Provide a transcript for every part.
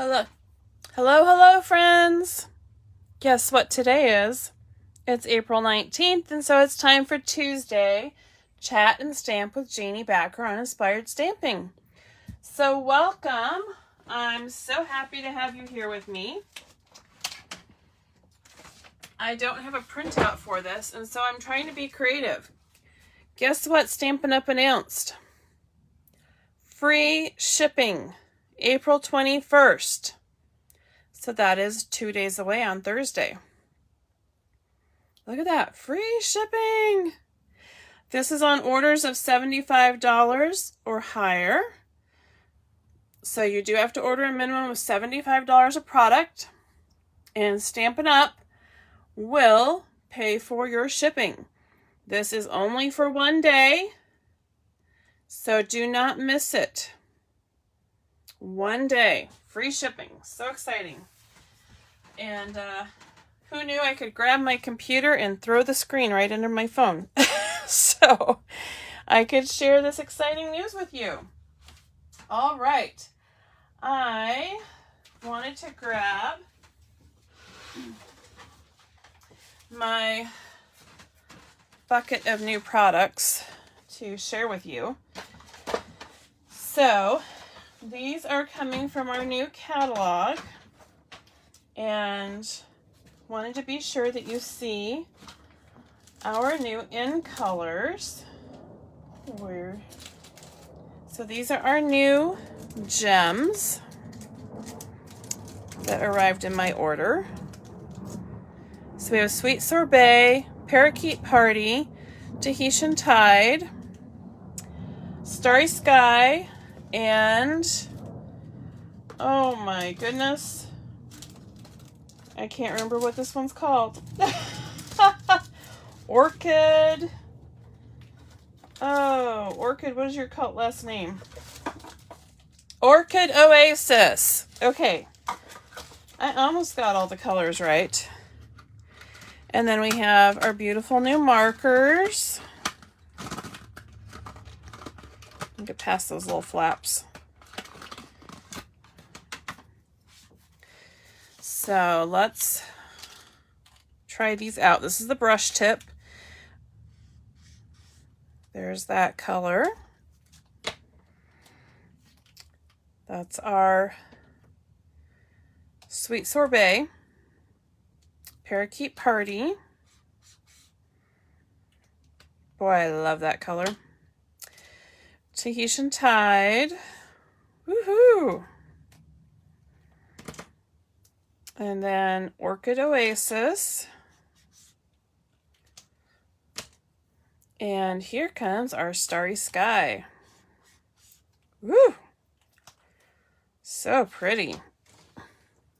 Hello. Hello, friends. Guess what today is? It's April 19th, and so it's time for Tuesday Chat and Stamp with Janey Backer on Inspired Stamping. So welcome. I'm so happy to have you here with me. I don't have a printout for this, and so I'm trying to be creative. Guess what Stampin' Up! Announced? Free shipping, April 21st. So that is 2 days away on Thursday. Look at that, free shipping. This is on orders of $75 or higher. So you do have to order a minimum of $75 a product, and Stampin' Up! Will pay for your shipping. This is only for 1 day, so do not miss it. 1 day, free shipping, so exciting. And who knew I could grab my computer and throw the screen right under my phone so I could share this exciting news with you. All right, I wanted to grab my bucket of new products to share with you. So these are coming from our new catalog, and wanted to be sure that you see our new in colors. So these are our new gems that arrived in my order. So we have Sweet Sorbet, Parakeet Party, Tahitian Tide, Starry Sky, and oh my goodness, I can't remember what this one's called. Orchid. Oh, Orchid, what is your cult last name? Orchid Oasis. Okay, I almost got all the colors right. And then we have our beautiful new markers. Get past those little flaps. So let's try these out. This is the brush tip. There's that color. That's our Sweet Sorbet. Parakeet Party. Boy, I love that color. Tahitian Tide. Woohoo! And then Orchid Oasis. And here comes our Starry Sky. Woo! So pretty.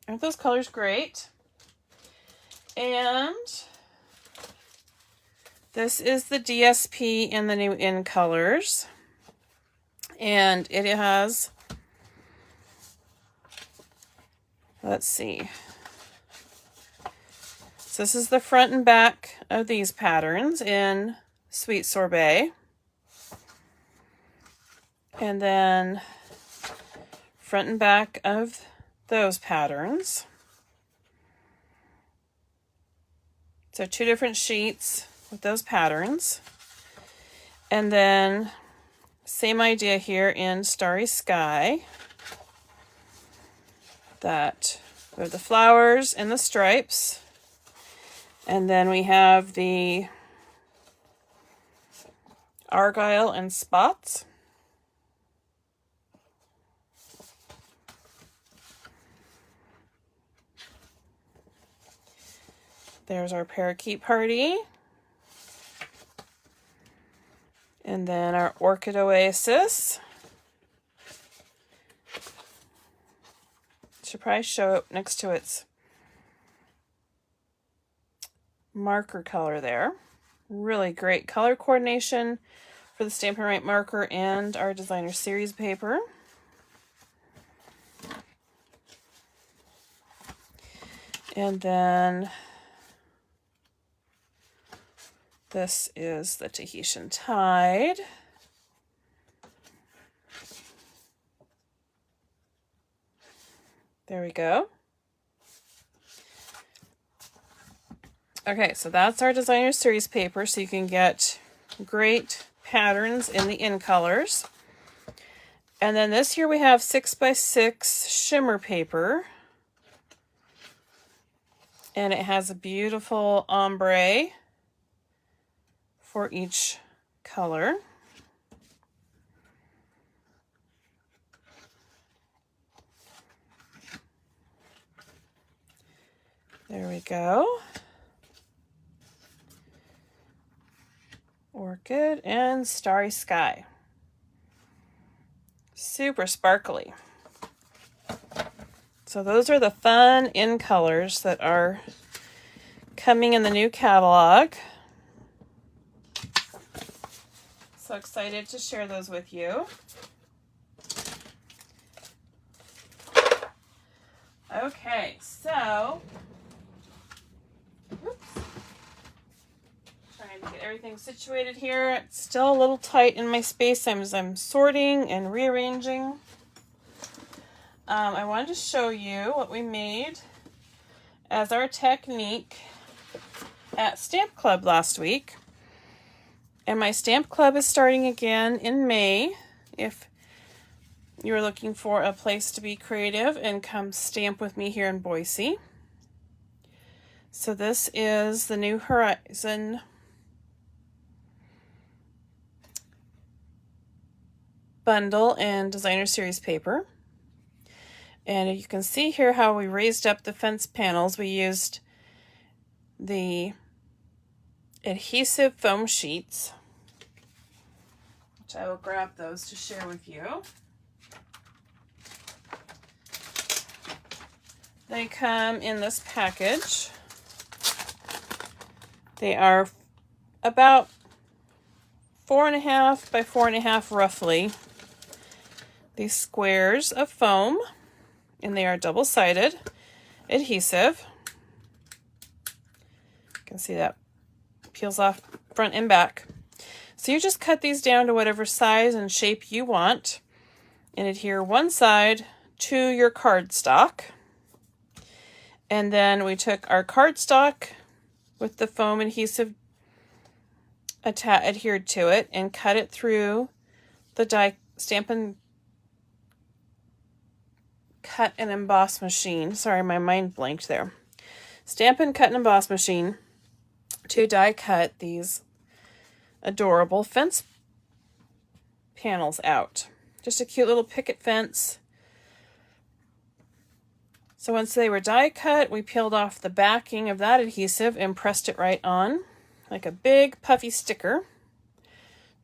Aren't those colors great? And this is the DSP in the new in colors. And it has, let's see. So this is the front and back of these patterns in Sweet Sorbet. And then front and back of those patterns. So 2 different sheets with those patterns. And then same idea here in Starry Sky. That we have the flowers and the stripes. And then we have the argyle and spots. There's our Parakeet Party. And then our Orchid Oasis. Should probably show it next to its marker color there. Really great color coordination for the Stampin' Right marker and our designer series paper. And then this is the Tahitian Tide. There we go. Okay, so that's our designer series paper, so you can get great patterns in the in colors. And then this here we have 6x6 shimmer paper. And it has a beautiful ombre for each color. There we go. Orchid and Starry Sky. Super sparkly. So those are the fun in colors that are coming in the new catalog. So excited to share those with you. Okay, so oops. Trying to get everything situated here. It's still a little tight in my space as I'm sorting and rearranging. I wanted to show you what we made as our technique at Stamp Club last week. And my Stamp Club is starting again in May. If you're looking for a place to be creative and come stamp with me here in Boise. So this is the New Horizon bundle and designer series paper. And you can see here how we raised up the fence panels. We used the adhesive foam sheets, which I will grab those to share with you. They come in this package. They are about 4.5 by 4.5 roughly. These squares of foam, and they are double-sided adhesive. You can see that peels off front and back. So you just cut these down to whatever size and shape you want and adhere one side to your cardstock. And then we took our cardstock with the foam adhesive adhered to it and cut it through the Stampin' Cut and Emboss machine. Sorry, my mind blanked there. Stampin' Cut and Emboss machine to die cut these adorable fence panels out. Just a cute little picket fence. So once they were die cut, we peeled off the backing of that adhesive and pressed it right on like a big puffy sticker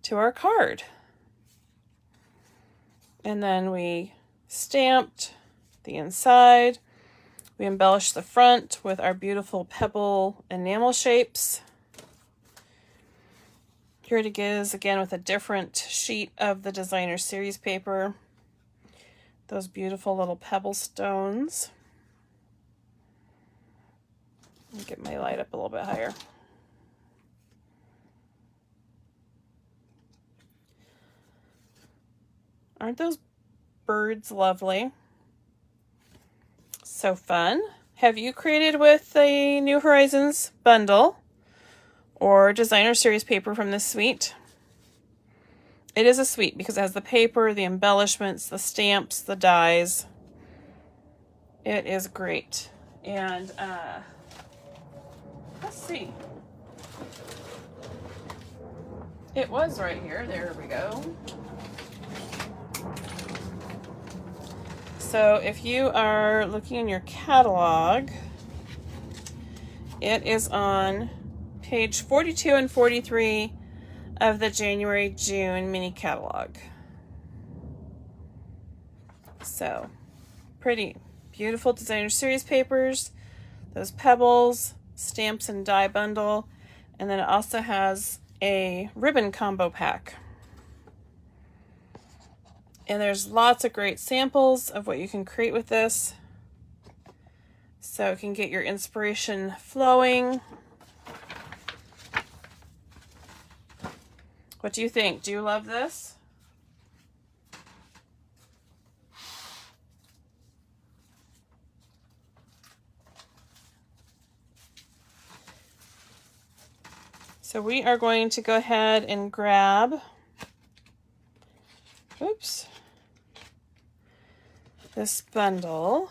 to our card. And then we stamped the inside. We embellished the front with our beautiful pebble enamel shapes. Here it is again with a different sheet of the designer series paper. Those beautiful little pebble stones. Let me get my light up a little bit higher. Aren't those birds lovely? So fun. Have you created with the New Horizons bundle or designer series paper from this suite? It is a suite because it has the paper, the embellishments, the stamps, the dies. It is great. And let's see. It was right here. There we go. So if you are looking in your catalog, it is on page 42 and 43 of the January-June mini catalog. So pretty beautiful designer series papers, those pebbles, stamps and die bundle, and then it also has a ribbon combo pack. And there's lots of great samples of what you can create with this. So you can get your inspiration flowing. What do you think? Do you love this? So we are going to go ahead and grab, oops, this bundle.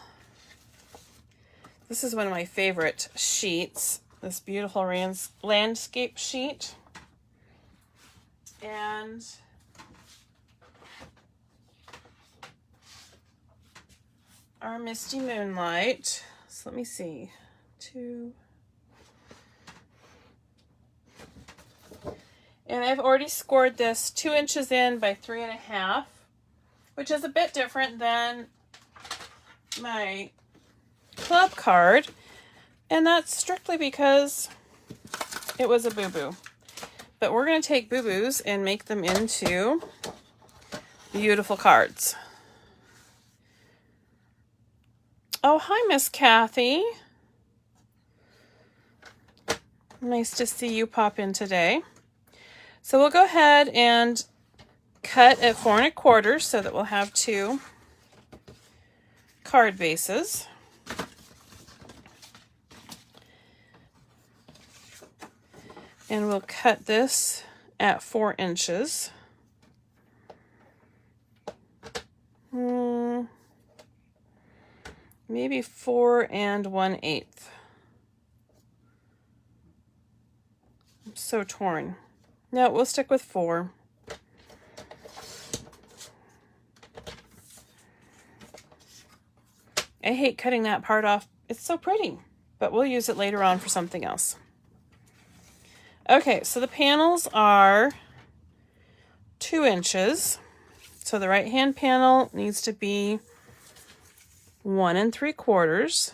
This is one of my favorite sheets, this beautiful landscape sheet. And our Misty Moonlight. So let me see, 2. And I've already scored this 2 inches in by 3.5, which is a bit different than my club card. And that's strictly because it was a boo-boo. But we're going to take boo-boos and make them into beautiful cards. Oh, hi, Miss Kathy. Nice to see you pop in today. So we'll go ahead and cut at 4 1/4 so that we'll have 2 card bases. And we'll cut this at 4 inches. Maybe 4 1/8. I'm so torn. No, we'll stick with 4. I hate cutting that part off. It's so pretty, but we'll use it later on for something else. Okay, so the panels are 2 inches. So the right hand panel needs to be 1 3/4.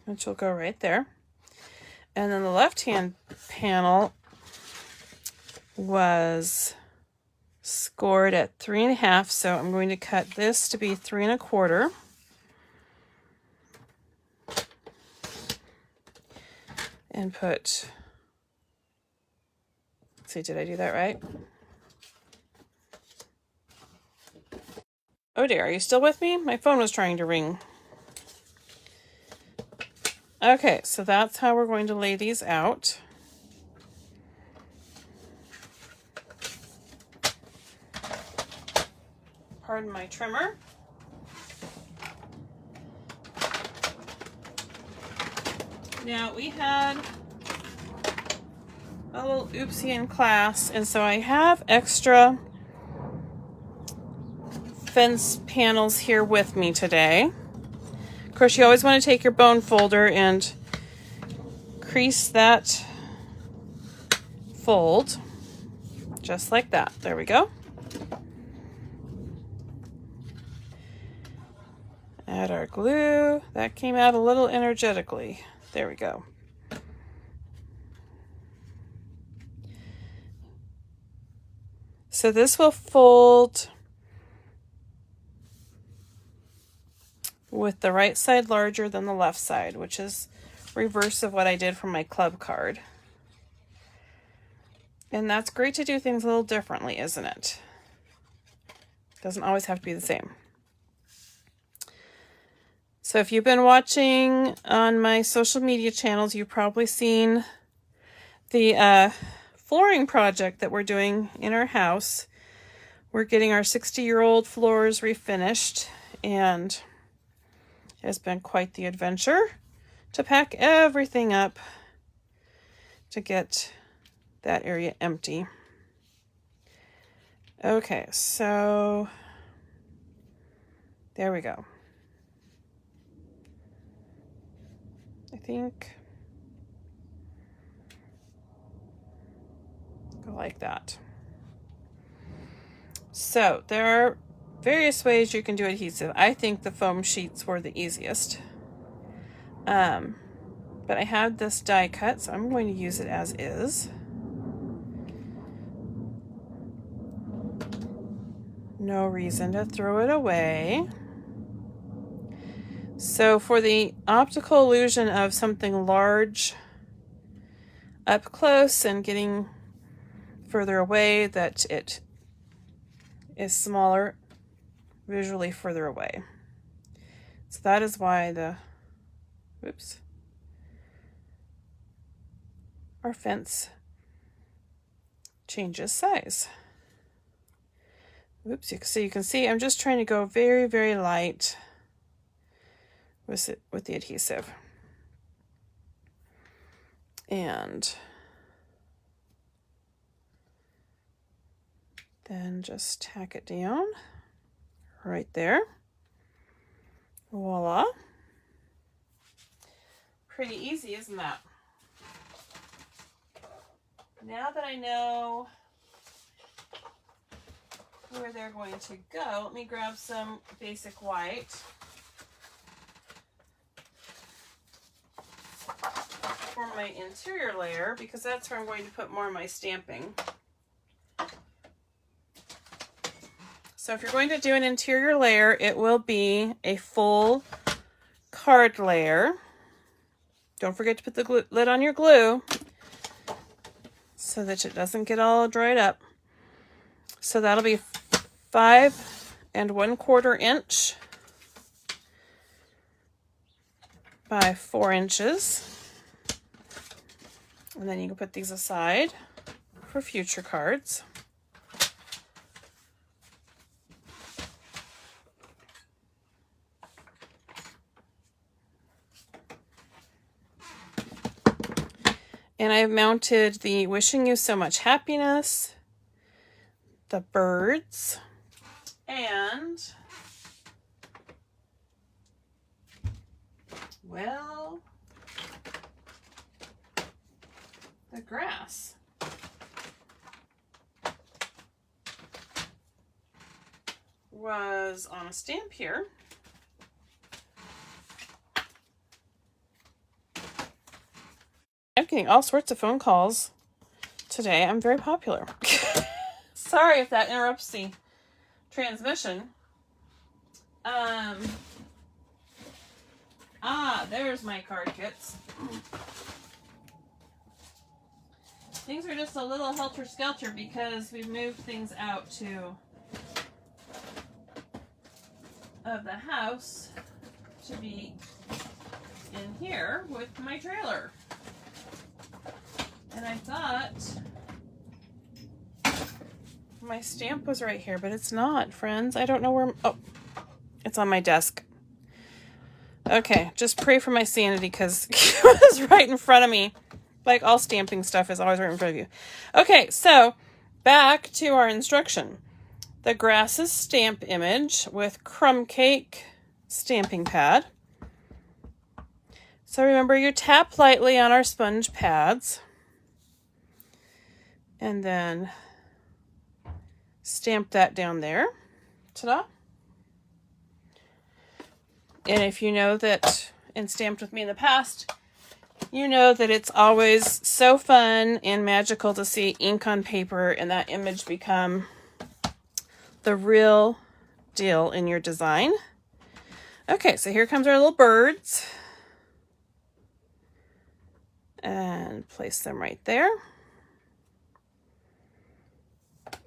Which will go right there. And then the left hand panel was scored at 3.5, so I'm going to cut this to be 3 1/4. And put, let's see, did I do that right? Oh dear, are you still with me? My phone was trying to ring. Okay, so that's how we're going to lay these out. Pardon my trimmer. Now, we had a little oopsie in class, and so I have extra fence panels here with me today. Of course, you always want to take your bone folder and crease that fold, just like that. There we go. Add our glue. That came out a little energetically. There we go. So this will fold with the right side larger than the left side, which is reverse of what I did for my club card. And that's great to do things a little differently, isn't it? Doesn't always have to be the same. So if you've been watching on my social media channels, you've probably seen the flooring project that we're doing in our house. We're getting our 60-year-old floors refinished, and it has been quite the adventure to pack everything up to get that area empty. Okay, so there we go. I think go like that. So there are various ways you can do adhesive. I think the foam sheets were the easiest. But I had this die cut, so I'm going to use it as is. No reason to throw it away. So for the optical illusion of something large up close and getting further away, that it is smaller visually further away. So that is why the, oops, our fence changes size. Oops, so you can see I'm just trying to go very, very light with the adhesive. And then just tack it down right there. Voila. Pretty easy, isn't that? Now that I know where they're going to go, let me grab some basic white. For my interior layer, because that's where I'm going to put more of my stamping. So if you're going to do an interior layer, it will be a full card layer. Don't forget to put the lid on your glue so that it doesn't get all dried up. So that'll be 5 1/4 inch by 4 inches. And then you can put these aside for future cards. And I've mounted the Wishing You So Much Happiness, the birds, and, well, the grass. Was on a stamp here. I'm getting all sorts of phone calls today. I'm very popular. Sorry if that interrupts the transmission. There's my card kits. Things are just a little helter-skelter because we've moved things out of the house to be in here with my trailer. And I thought my stamp was right here, but it's not, friends. I don't know where, oh, it's on my desk. Okay, just pray for my sanity because it was right in front of me. Like all stamping stuff is always right in front of you. Okay, so back to our instruction. The grasses stamp image with Crumb Cake stamping pad. So remember, you tap lightly on our sponge pads and then stamp that down there. Ta-da! And if you know that and stamped with me in the past, you know that it's always so fun and magical to see ink on paper and that image become the real deal in your design. Okay, so here comes our little birds. And place them right there.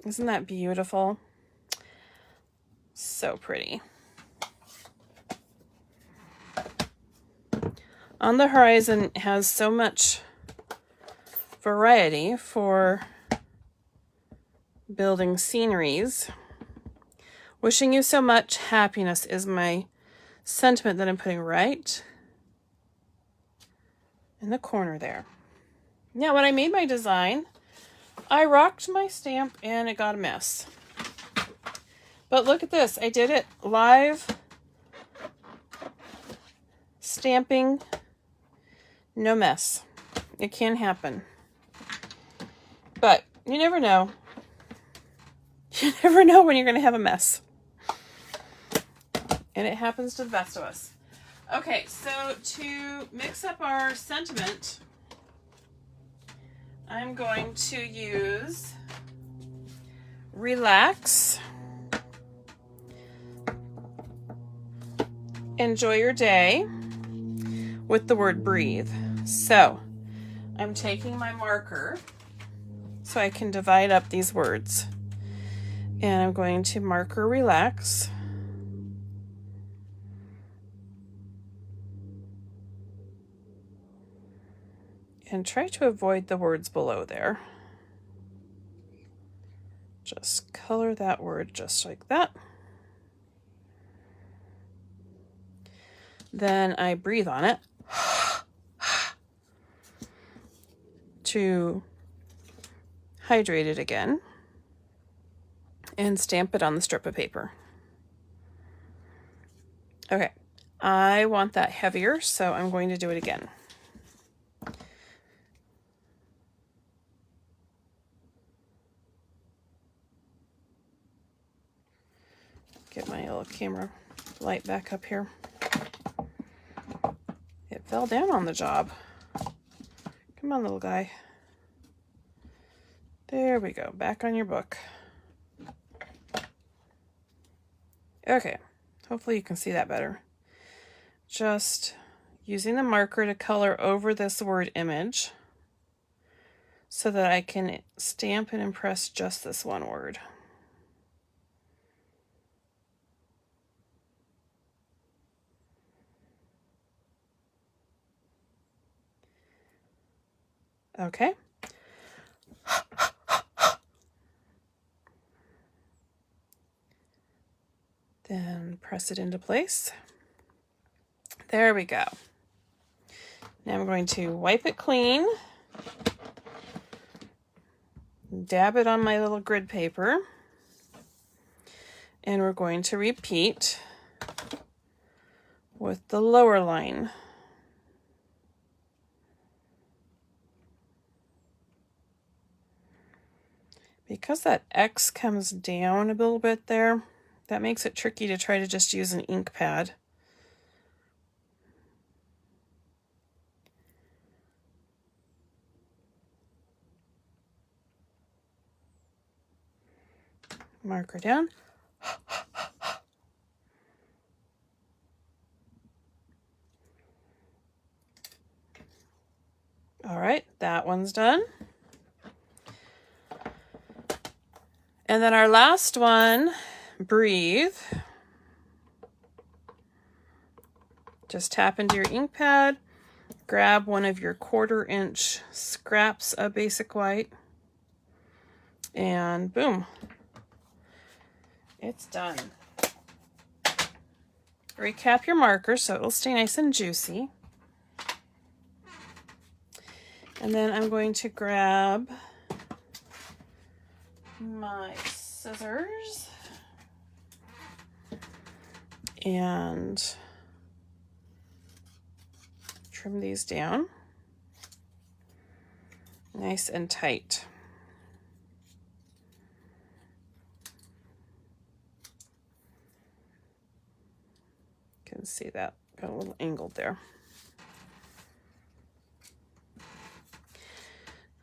Isn't that beautiful? So pretty. On the Horizon has so much variety for building sceneries. Wishing you so much happiness is my sentiment that I'm putting right in the corner there. Now, when I made my design, I rocked my stamp and it got a mess. But look at this. I did it live stamping. No mess. It can happen. But you never know. You never know when you're going to have a mess. And it happens to the best of us. Okay, so to mix up our sentiment, I'm going to use Relax, Enjoy Your Day with the word Breathe. So I'm taking my marker so I can divide up these words. And I'm going to marker Relax. And try to avoid the words below there. Just color that word just like that. Then I breathe on it to hydrate it again and stamp it on the strip of paper. Okay, I want that heavier, so I'm going to do it again. Get my little camera light back up here. It fell down on the job. Come on, little guy. There we go, back on your book. Okay, hopefully you can see that better. Just using the marker to color over this word image so that I can stamp and impress just this one word. Okay. Then press it into place. There we go. Now I'm going to wipe it clean, dab it on my little grid paper, and we're going to repeat with the lower line. Because that X comes down a little bit there, that makes it tricky to try to just use an ink pad. Marker down. All right, that one's done. And then our last one, breathe. Just tap into your ink pad, grab one of your 1/4 inch scraps of basic white, and boom, it's done. Recap your marker so it'll stay nice and juicy. And then I'm going to grab my scissors and trim these down nice and tight. You can see that got a little angled there.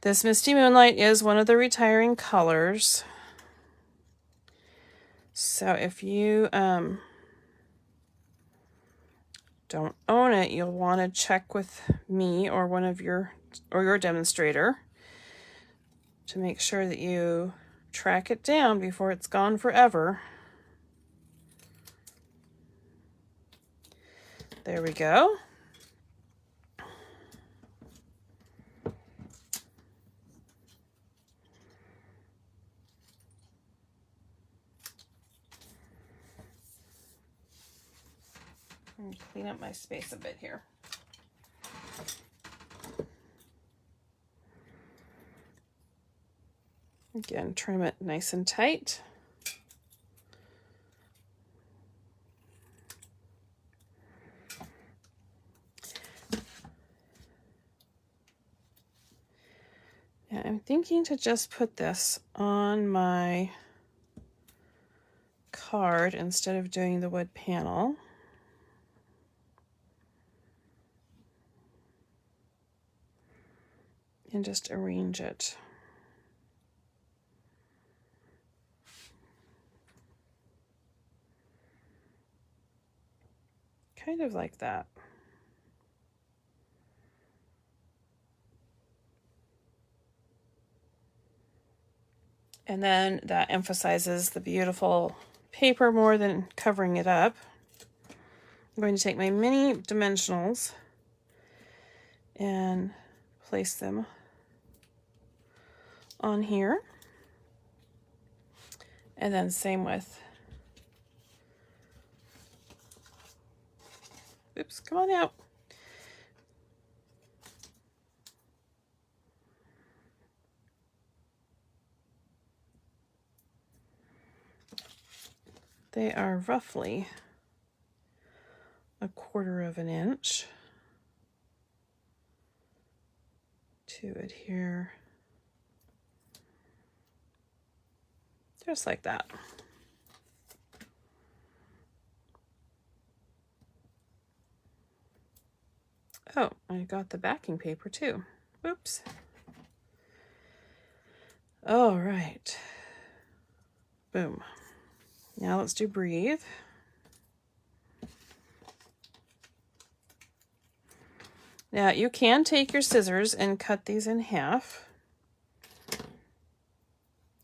This Misty Moonlight is one of the retiring colors. So if you don't own it, you'll want to check with me or one of your demonstrator to make sure that you track it down before it's gone forever. There we go. Clean up my space a bit here. Again, trim it nice and tight. And I'm thinking to just put this on my card instead of doing the wood panel. And just arrange it. Kind of like that. And then that emphasizes the beautiful paper more than covering it up. I'm going to take my mini dimensionals and place them on here. And then same with, oops, come on out. They are roughly 1/4 of an inch to adhere, just like that. Oh, I got the backing paper too. Oops. All right. Boom. Now let's do breathe. Now you can take your scissors and cut these in half.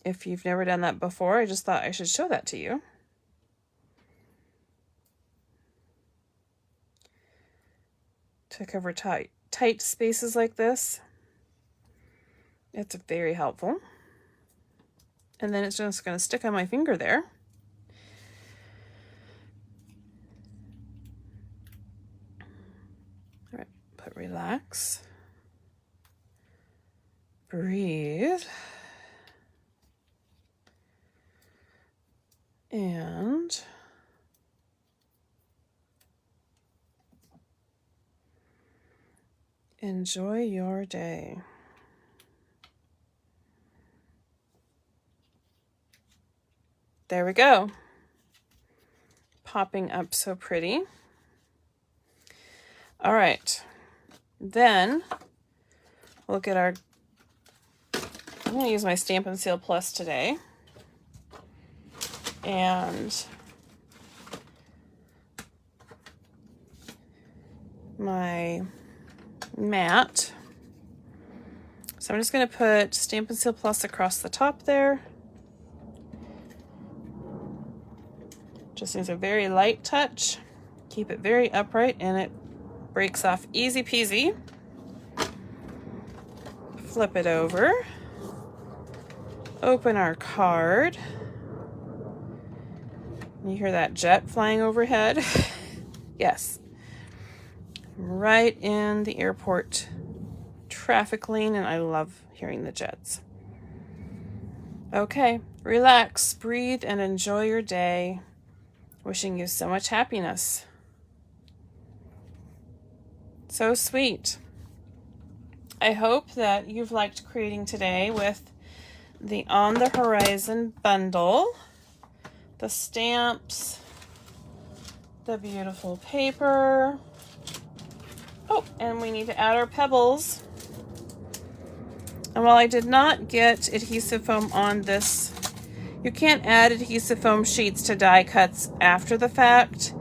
If you've never done that before, I just thought I should show that to you. To cover tight spaces like this. It's very helpful. And then it's just going to stick on my finger there. All right, put relax. Breathe. And enjoy your day. There we go. Popping up so pretty. All right. Then look at our, I'm going to use my Stampin' Seal Plus today. And my mat. So I'm just going to put Stampin' Seal Plus across the top there. Just needs a very light touch. Keep it very upright and it breaks off easy peasy. Flip it over. Open our card. You hear that jet flying overhead? Yes. Right in the airport traffic lane, and I love hearing the jets. Okay, relax, breathe, and enjoy your day. Wishing you so much happiness. So sweet. I hope that you've liked creating today with the On the Horizon bundle, the stamps, the beautiful paper. Oh, and we need to add our pebbles. And while I did not get adhesive foam on this, you can't add adhesive foam sheets to die cuts after the fact.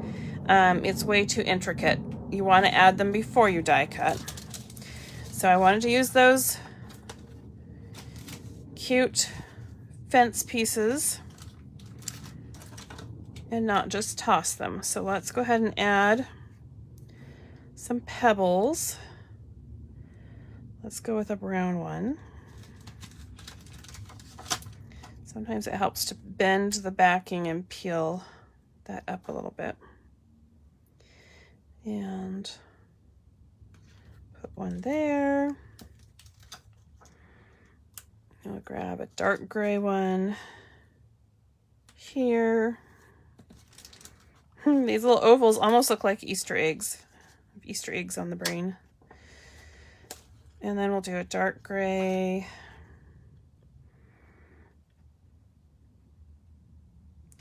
It's way too intricate. You want to add them before you die cut. So I wanted to use those cute fence pieces and not just toss them. So let's go ahead and add some pebbles. Let's go with a brown one. Sometimes it helps to bend the backing and peel that up a little bit. And put one there. I'll grab a dark gray one here. These little ovals almost look like Easter eggs. Easter eggs on the brain. And then we'll do a dark gray.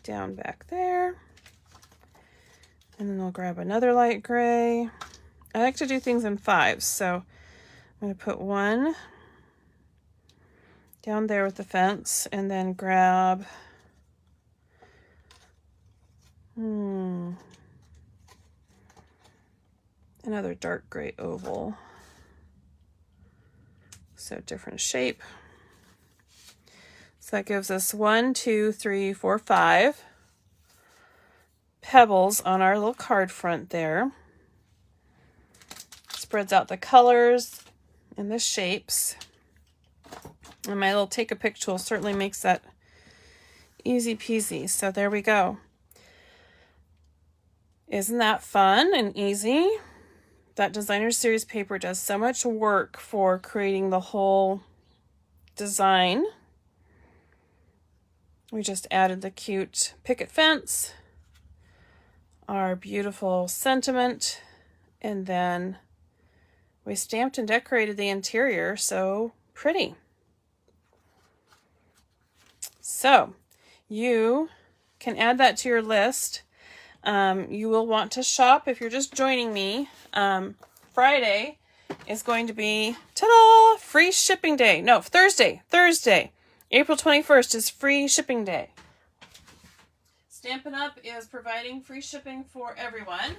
Down back there. And then I'll grab another light gray. I like to do things in fives, so I'm going to put one down there with the fence and then grab another dark gray oval. So different shape. So that gives us 1, 2, 3, 4, 5 pebbles on our little card front there. Spreads out the colors and the shapes. And my little take a pic tool certainly makes that easy peasy. So there we go. Isn't that fun and easy? That designer series paper does so much work for creating the whole design. We just added the cute picket fence, our beautiful sentiment, and then we stamped and decorated the interior. So pretty. So you can add that to your list. You will want to shop if you're just joining me. Friday is going to be, ta-da, free shipping day. No, Thursday, April 21st is free shipping day. Stampin' Up! Is providing free shipping for everyone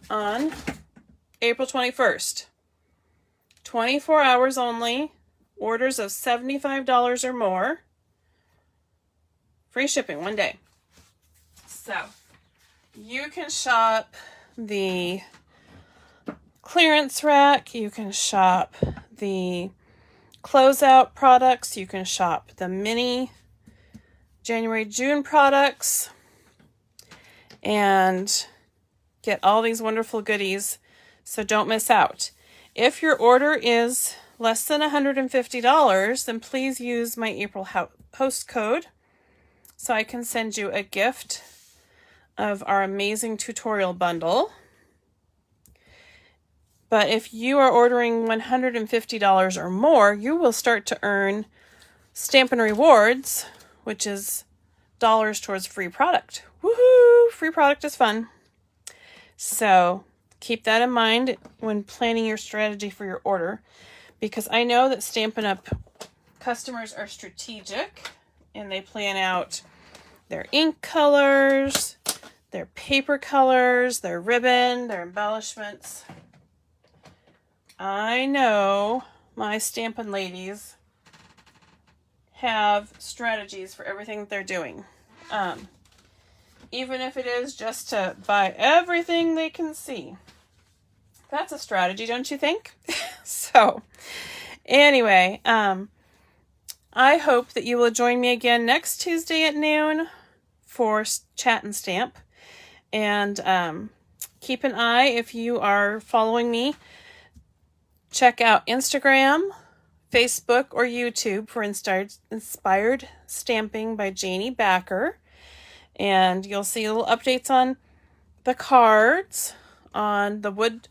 on April 21st. 24 hours only. Orders of $75 or more. Free shipping one day. So you can shop the clearance rack. You can shop the closeout products. You can shop the mini January-June products and get all these wonderful goodies. So don't miss out. If your order is less than $150, then please use my April host code so I can send you a gift of our amazing tutorial bundle. But if you are ordering $150 or more, you will start to earn Stampin' Rewards, which is dollars towards free product. Woohoo! Free product is fun. So keep that in mind when planning your strategy for your order, because I know that Stampin' Up! Customers are strategic and they plan out their ink colors, their paper colors, their ribbon, their embellishments. I know my Stampin' ladies have strategies for everything that they're doing. Even if it is just to buy everything they can see. That's a strategy, don't you think? So, anyway, I hope that you will join me again next Tuesday at noon for Chat and Stamp. And keep an eye, if you are following me, check out Instagram, Facebook, or YouTube for Inspired Stamping by Janey Backer. And you'll see little updates on the cards, on the wood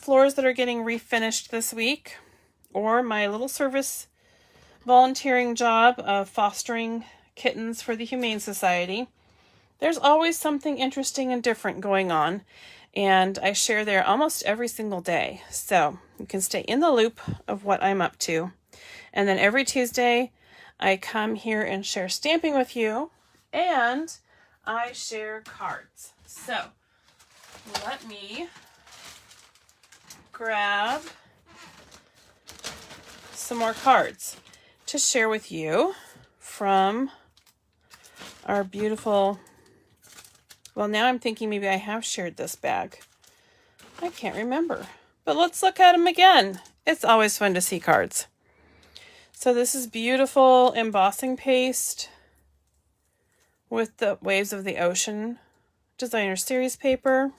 floors that are getting refinished this week, or my little service volunteering job of fostering kittens for the Humane Society. There's always something interesting and different going on, and I share there almost every single day. So you can stay in the loop of what I'm up to. And then every Tuesday, I come here and share stamping with you, and I share cards. So let me grab some more cards to share with you from our beautiful, well, now I'm thinking maybe I have shared this bag. I can't remember, but let's look at them again. It's always fun to see cards. So this is beautiful embossing paste with the Waves of the Ocean designer series paper.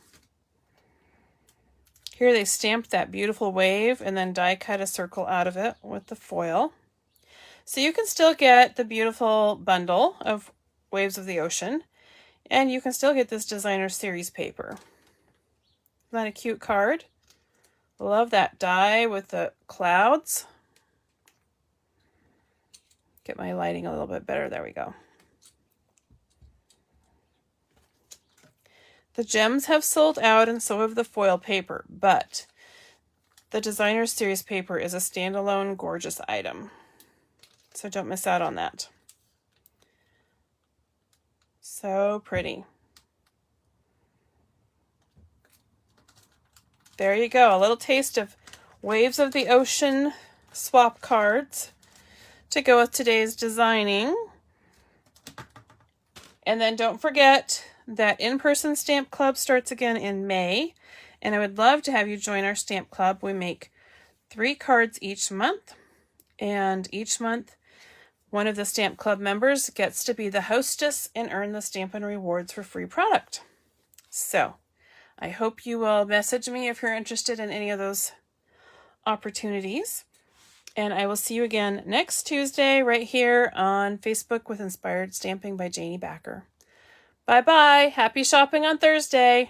Here they stamped that beautiful wave and then die cut a circle out of it with the foil. So you can still get the beautiful bundle of Waves of the Ocean, and you can still get this designer series paper. Isn't that a cute card? Love that die with the clouds. Get my lighting a little bit better. There we go. The gems have sold out and so have the foil paper, but the designer series paper is a standalone gorgeous item. So don't miss out on that. So pretty. There you go, a little taste of Waves of the Ocean swap cards to go with today's designing. And then don't forget that in-person stamp club starts again in May, And I would love to have you join our stamp club. We make 3 cards each month, and each month one of the stamp club members gets to be the hostess and earn the Stampin' Rewards for free product. So I hope you will message me if you're interested in any of those opportunities. And I will see you again next Tuesday right here on Facebook with Inspired Stamping by Janey Backer. Bye-bye. Happy shopping on Thursday.